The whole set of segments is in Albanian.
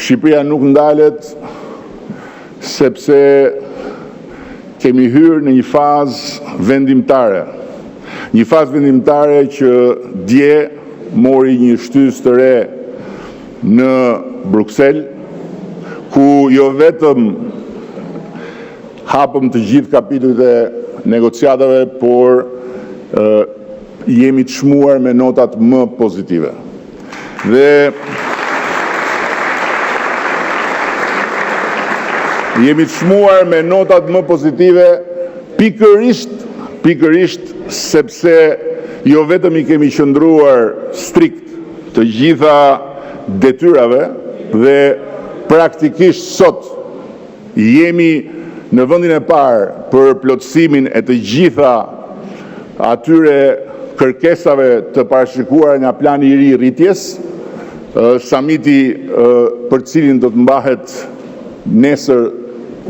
Shqipëria nuk ndalet sepse kemi hyrë në një fazë vendimtare. Një fazë vendimtare që dje mori një shtysë të re në Bruksel, ku jo vetëm hapëm të gjithë kapitujt e negociatave, por jemi të çmuar me notat më pozitive. Dhe jemi të çmuar me notat më pozitive pikërisht sepse jo vetëm i kemi qëndruar strikt të gjitha detyrave dhe praktikisht sot jemi në vendin e parë për plotësimin e të gjitha atyre kërkesave të parashikuara nga plani i ri i rritjes, samiti për cilin do të mbahet nesër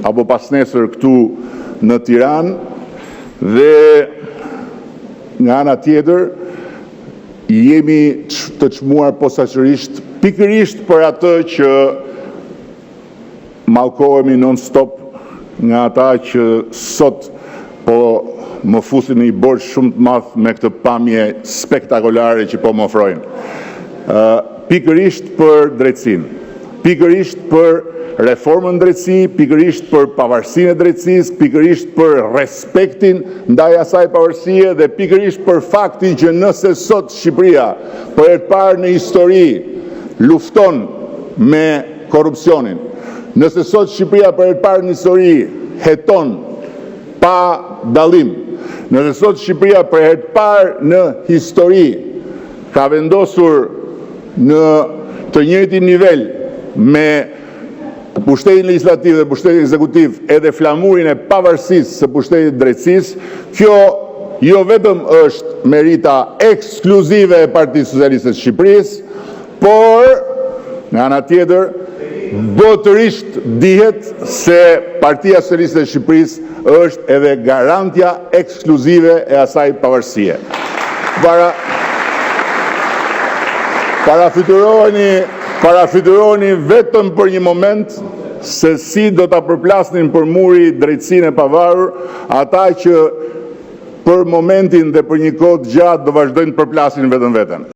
apo pas nesër këtu në Tiranë, dhe nga ana tjetër jemi të çmuar posaçërisht pikërisht për atë që mallkohemi non-stop nga ata që sot po më fusin në një borxh shumë të madh me këtë pamje spektakolare që po më ofrojnë. Pikërisht për drejtsinë, pikërisht për reformën drejtësi, pikërisht për pavarësinë e drejtësisë, pikërisht për respektin ndaj asaj pavarësie dhe pikërisht për faktin që nëse sot Shqipëria për herë të parë në histori lufton me korrupsionin, nëse sot Shqipëria për herë të parë në histori heton pa dallim, nëse sot Shqipëria për herë të parë në histori ka vendosur në të njëjtin nivel me pushtetin legislativ dhe pushtetin ekzekutiv edhe flamurin e pavarësisë së pushtetit drejtësisë, kjo jo vetëm është merita ekskluzive e Partisë Socialiste të Shqipërisë, por nga ana tjetër botërisht dihet se Partia Socialiste e Shqipërisë është edhe garantja ekskluzive e asaj pavarësie. Parafytyroni vetëm për një moment se si do ta përplasnin për muri drejtsinë e pavarur ata që për momentin dhe për një kohë të gjatë do vazhdojnë të përplasin vetëm veten.